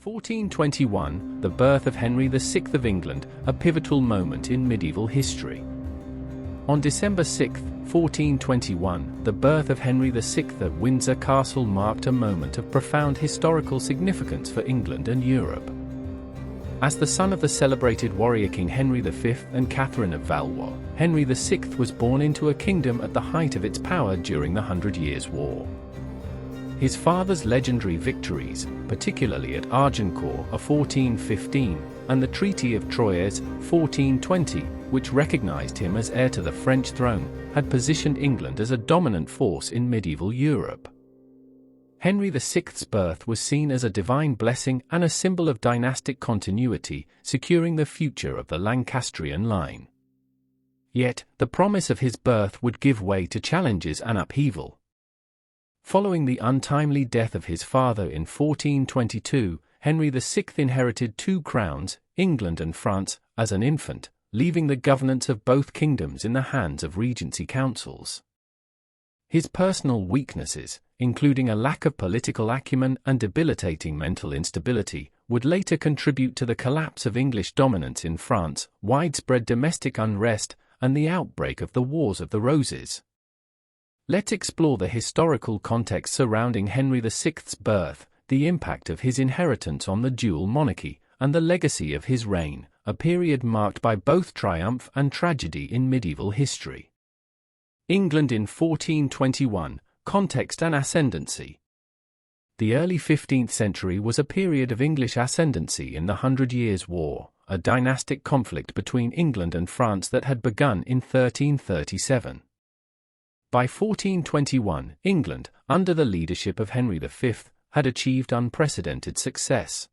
1421, the birth of Henry VI of England, a pivotal moment in medieval history. On December 6, 1421, the birth of Henry VI at Windsor Castle marked a moment of profound historical significance for England and Europe. As the son of the celebrated warrior King Henry V and Catherine of Valois, Henry VI was born into a kingdom at the height of its power during the Hundred Years' War. His father's legendary victories, particularly at Agincourt of 1415, and the Treaty of Troyes, 1420, which recognized him as heir to the French throne, had positioned England as a dominant force in medieval Europe. Henry VI's birth was seen as a divine blessing and a symbol of dynastic continuity, securing the future of the Lancastrian line. Yet, the promise of his birth would give way to challenges and upheaval. Following the untimely death of his father in 1422, Henry VI inherited two crowns, England and France, as an infant, leaving the governance of both kingdoms in the hands of regency councils. His personal weaknesses, including a lack of political acumen and debilitating mental instability, would later contribute to the collapse of English dominance in France, widespread domestic unrest, and the outbreak of the Wars of the Roses. Let's explore the historical context surrounding Henry VI's birth, the impact of his inheritance on the dual monarchy, and the legacy of his reign, a period marked by both triumph and tragedy in medieval history. England in 1421, context and ascendancy. The early 15th century was a period of English ascendancy in the Hundred Years' War, a dynastic conflict between England and France that had begun in 1337. By 1421, England, under the leadership of Henry V, had achieved unprecedented success.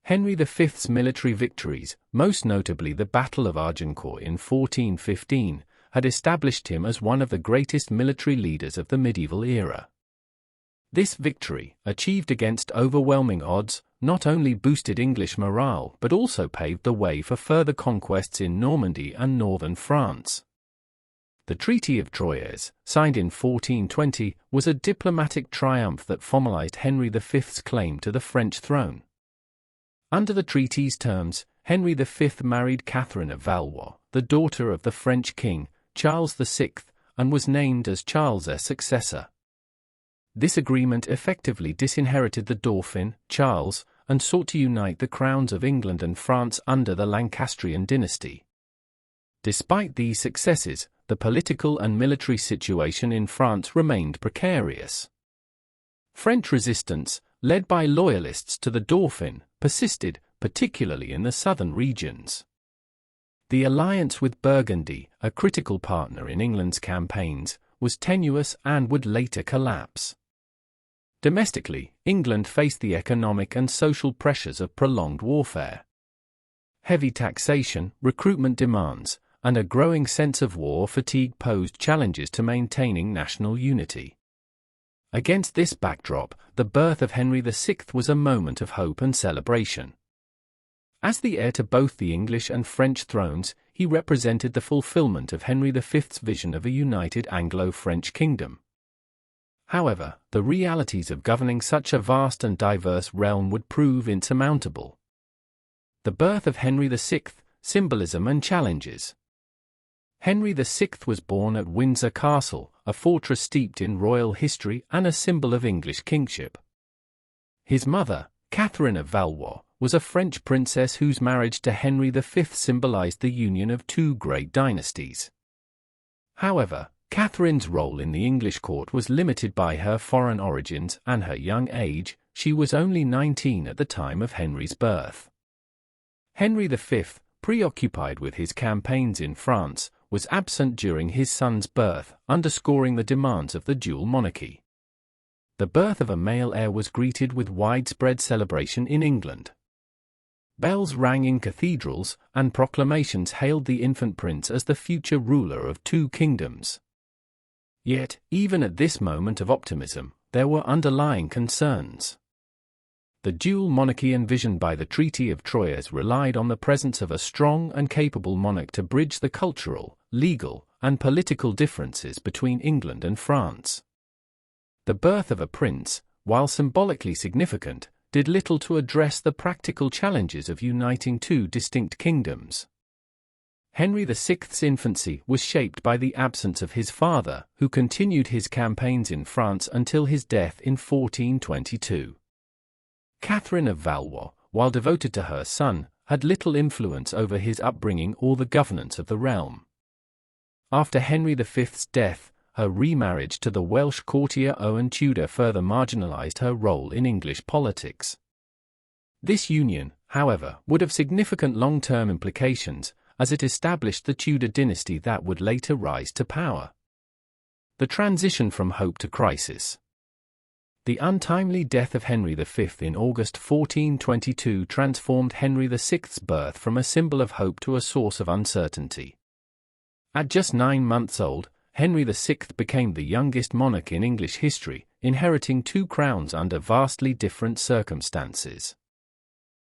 Henry V's military victories, most notably the Battle of Agincourt in 1415, had established him as one of the greatest military leaders of the medieval era. This victory, achieved against overwhelming odds, not only boosted English morale but also paved the way for further conquests in Normandy and northern France. The Treaty of Troyes, signed in 1420, was a diplomatic triumph that formalized Henry V's claim to the French throne. Under the treaty's terms, Henry V married Catherine of Valois, the daughter of the French king, Charles VI, and was named as Charles's successor. This agreement effectively disinherited the Dauphin, Charles, and sought to unite the crowns of England and France under the Lancastrian dynasty. Despite these successes, the political and military situation in France remained precarious. French resistance, led by loyalists to the Dauphin, persisted, particularly in the southern regions. The alliance with Burgundy, a critical partner in England's campaigns, was tenuous and would later collapse. Domestically, England faced the economic and social pressures of prolonged warfare. Heavy taxation, recruitment demands, and a growing sense of war fatigue posed challenges to maintaining national unity. Against this backdrop, the birth of Henry VI was a moment of hope and celebration. As the heir to both the English and French thrones, he represented the fulfillment of Henry V's vision of a united Anglo-French kingdom. However, the realities of governing such a vast and diverse realm would prove insurmountable. The birth of Henry VI, symbolism and challenges. Henry VI was born at Windsor Castle, a fortress steeped in royal history and a symbol of English kingship. His mother, Catherine of Valois, was a French princess whose marriage to Henry V symbolized the union of two great dynasties. However, Catherine's role in the English court was limited by her foreign origins and her young age. She was only 19 at the time of Henry's birth. Henry V, preoccupied with his campaigns in France, was absent during his son's birth, underscoring the demands of the dual monarchy. The birth of a male heir was greeted with widespread celebration in England. Bells rang in cathedrals, and proclamations hailed the infant prince as the future ruler of two kingdoms. Yet, even at this moment of optimism, there were underlying concerns. The dual monarchy envisioned by the Treaty of Troyes relied on the presence of a strong and capable monarch to bridge the cultural, legal, and political differences between England and France. The birth of a prince, while symbolically significant, did little to address the practical challenges of uniting two distinct kingdoms. Henry VI's infancy was shaped by the absence of his father, who continued his campaigns in France until his death in 1422. Catherine of Valois, while devoted to her son, had little influence over his upbringing or the governance of the realm. After Henry V's death, her remarriage to the Welsh courtier Owen Tudor further marginalized her role in English politics. This union, however, would have significant long-term implications, as it established the Tudor dynasty that would later rise to power. The transition from hope to crisis. The untimely death of Henry V in August 1422 transformed Henry VI's birth from a symbol of hope to a source of uncertainty. At just 9 months old, Henry VI became the youngest monarch in English history, inheriting 2 crowns under vastly different circumstances.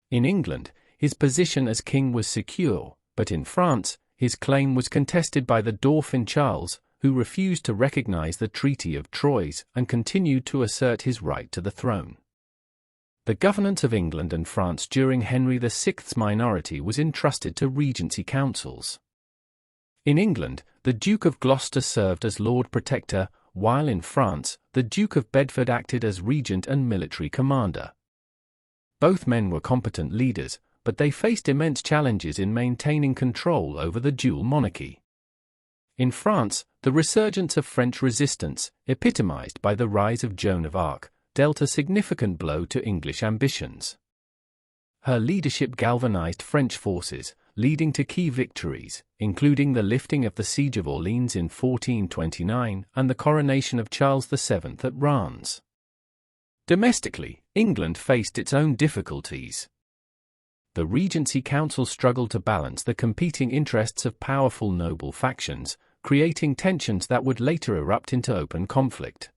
In England, his position as king was secure, but in France, his claim was contested by the Dauphin Charles, who refused to recognize the Treaty of Troyes and continued to assert his right to the throne. The governance of England and France during Henry VI's minority was entrusted to regency councils. In England, the Duke of Gloucester served as Lord Protector, while in France, the Duke of Bedford acted as regent and military commander. Both men were competent leaders, but they faced immense challenges in maintaining control over the dual monarchy. In France, the resurgence of French resistance, epitomized by the rise of Joan of Arc, dealt a significant blow to English ambitions. Her leadership galvanized French forces, leading to key victories, including the lifting of the Siege of Orleans in 1429 and the coronation of Charles VII at Reims. Domestically, England faced its own difficulties. The Regency Council struggled to balance the competing interests of powerful noble factions, creating tensions that would later erupt into open conflict.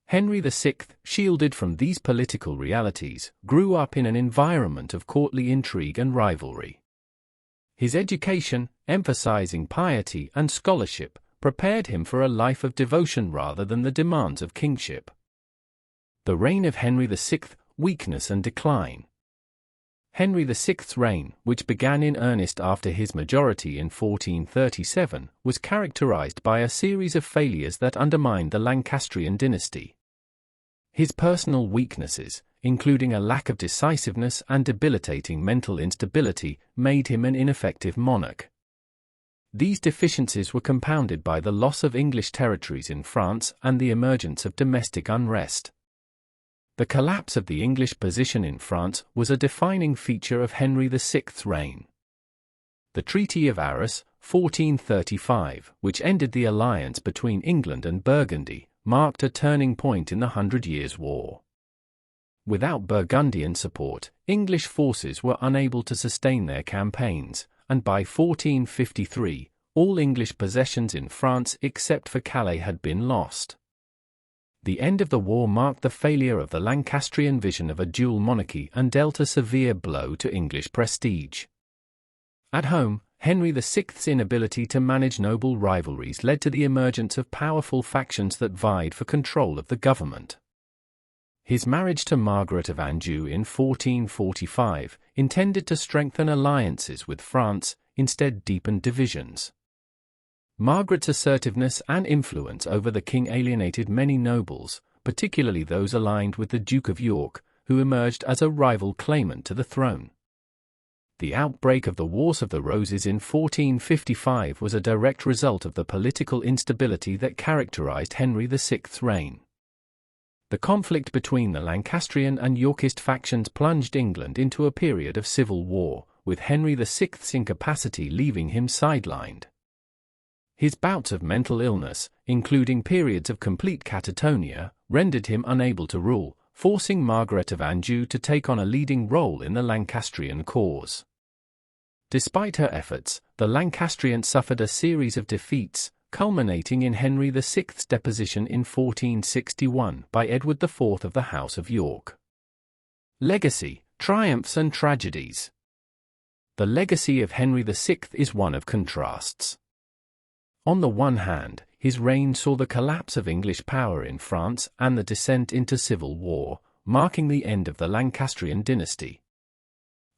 Henry VI, shielded from these political realities, grew up in an environment of courtly intrigue and rivalry. His education, emphasizing piety and scholarship, prepared him for a life of devotion rather than the demands of kingship. The reign of Henry VI, weakness and decline. Henry VI's reign, which began in earnest after his majority in 1437, was characterized by a series of failures that undermined the Lancastrian dynasty. His personal weaknesses, including a lack of decisiveness and debilitating mental instability, made him an ineffective monarch. These deficiencies were compounded by the loss of English territories in France and the emergence of domestic unrest. The collapse of the English position in France was a defining feature of Henry VI's reign. The Treaty of Arras, 1435, which ended the alliance between England and Burgundy, marked a turning point in the 100 Years' War. Without Burgundian support, English forces were unable to sustain their campaigns, and by 1453, all English possessions in France except for Calais had been lost. The end of the war marked the failure of the Lancastrian vision of a dual monarchy and dealt a severe blow to English prestige. At home, Henry VI's inability to manage noble rivalries led to the emergence of powerful factions that vied for control of the government. His marriage to Margaret of Anjou in 1445, intended to strengthen alliances with France, instead deepened divisions. Margaret's assertiveness and influence over the king alienated many nobles, particularly those aligned with the Duke of York, who emerged as a rival claimant to the throne. The outbreak of the Wars of the Roses in 1455 was a direct result of the political instability that characterized Henry VI's reign. The conflict between the Lancastrian and Yorkist factions plunged England into a period of civil war, with Henry VI's incapacity leaving him sidelined. His bouts of mental illness, including periods of complete catatonia, rendered him unable to rule, forcing Margaret of Anjou to take on a leading role in the Lancastrian cause. Despite her efforts, the Lancastrians suffered a series of defeats, culminating in Henry VI's deposition in 1461 by Edward IV of the House of York. Legacy, triumphs and tragedies. The legacy of Henry VI is one of contrasts. On the one hand, his reign saw the collapse of English power in France and the descent into civil war, marking the end of the Lancastrian dynasty.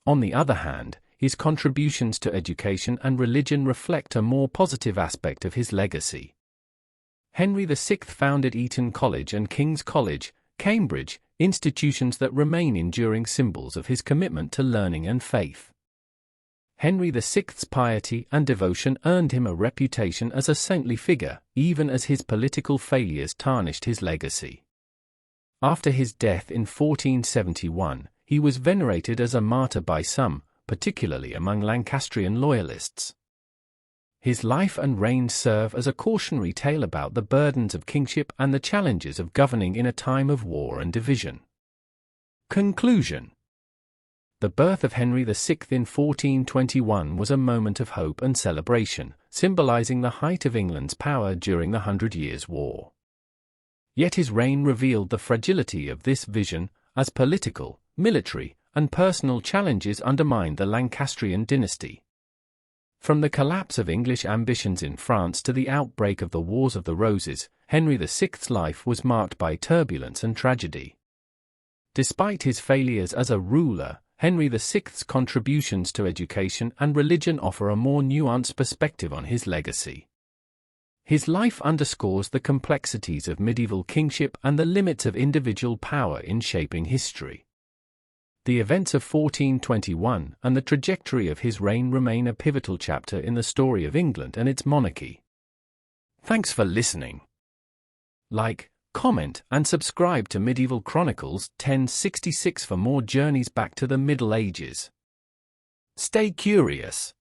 On the other hand, his contributions to education and religion reflect a more positive aspect of his legacy. Henry VI founded Eton College and King's College, Cambridge, institutions that remain enduring symbols of his commitment to learning and faith. Henry VI's piety and devotion earned him a reputation as a saintly figure, even as his political failures tarnished his legacy. After his death in 1471, he was venerated as a martyr by some, particularly among Lancastrian loyalists. His life and reign serve as a cautionary tale about the burdens of kingship and the challenges of governing in a time of war and division. Conclusion. The birth of Henry VI in 1421 was a moment of hope and celebration, symbolizing the height of England's power during the 100 Years' War. Yet his reign revealed the fragility of this vision, as political, military, and personal challenges undermined the Lancastrian dynasty. From the collapse of English ambitions in France to the outbreak of the Wars of the Roses, Henry VI's life was marked by turbulence and tragedy. Despite his failures as a ruler, Henry VI's contributions to education and religion offer a more nuanced perspective on his legacy. His life underscores the complexities of medieval kingship and the limits of individual power in shaping history. The events of 1421 and the trajectory of his reign remain a pivotal chapter in the story of England and its monarchy. Thanks for listening. Like, comment, and subscribe to Medieval Chronicles 1066 for more journeys back to the Middle Ages. Stay curious.